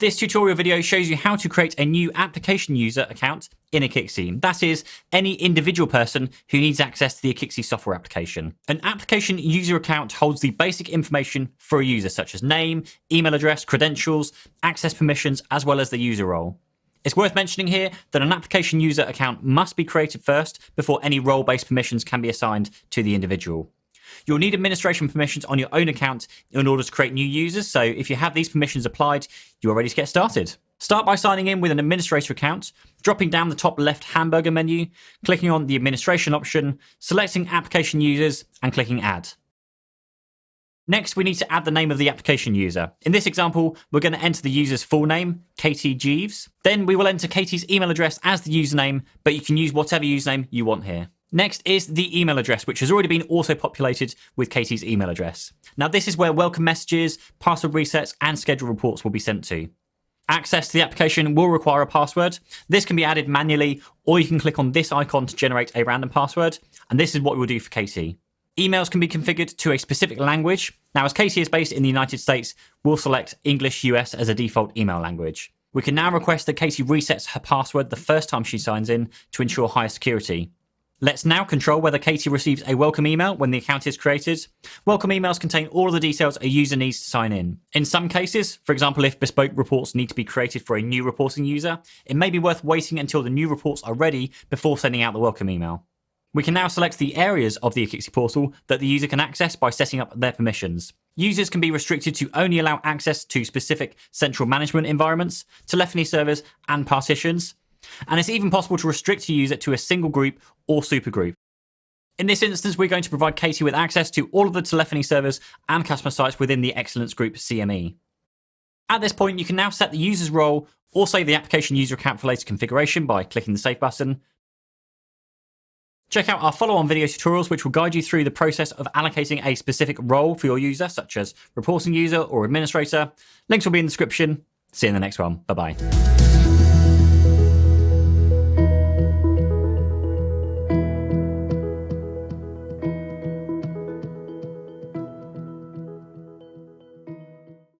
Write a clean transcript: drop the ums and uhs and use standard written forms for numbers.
This tutorial video shows you how to create a new application user account in Akixi. That is, any individual person who needs access to the Akixi software application. An application user account holds the basic information for a user, such as name, email address, credentials, access permissions, as well as the user role. It's worth mentioning here that an application user account must be created first before any role-based permissions can be assigned to the individual. You'll need administration permissions on your own account in order to create new users, so if you have these permissions applied, you are ready to get started. Start by signing in with an administrator account, dropping down the top left hamburger menu, clicking on the administration option, selecting application users, and clicking add. Next, we need to add the name of the application user. In this example, we're going to enter the user's full name, Katie Jeeves. Then we will enter Katie's email address as the username, but you can use whatever username you want here. Next is the email address, which has already been auto-populated with Katie's email address. Now, this is where welcome messages, password resets, and schedule reports will be sent to. Access to the application will require a password. This can be added manually, or you can click on this icon to generate a random password, and this is what we'll do for Katie. Emails can be configured to a specific language. Now, as Katie is based in the United States, we'll select English US as a default email language. We can now request that Katie resets her password the first time she signs in to ensure higher security. Let's now control whether Katie receives a welcome email when the account is created. Welcome emails contain all of the details a user needs to sign in. In some cases, for example, if bespoke reports need to be created for a new reporting user, it may be worth waiting until the new reports are ready before sending out the welcome email. We can now select the areas of the Akixi portal that the user can access by setting up their permissions. Users can be restricted to only allow access to specific central management environments, telephony servers, and partitions. And it's even possible to restrict a user to a single group or supergroup. In this instance, we're going to provide Katie with access to all of the telephony servers and customer sites within the Excellence Group CME. At this point, you can now set the user's role or save the application user account for later configuration by clicking the Save button. Check out our follow-on video tutorials, which will guide you through the process of allocating a specific role for your user, such as reporting user or administrator. Links will be in the description. See you in the next one. Bye-bye.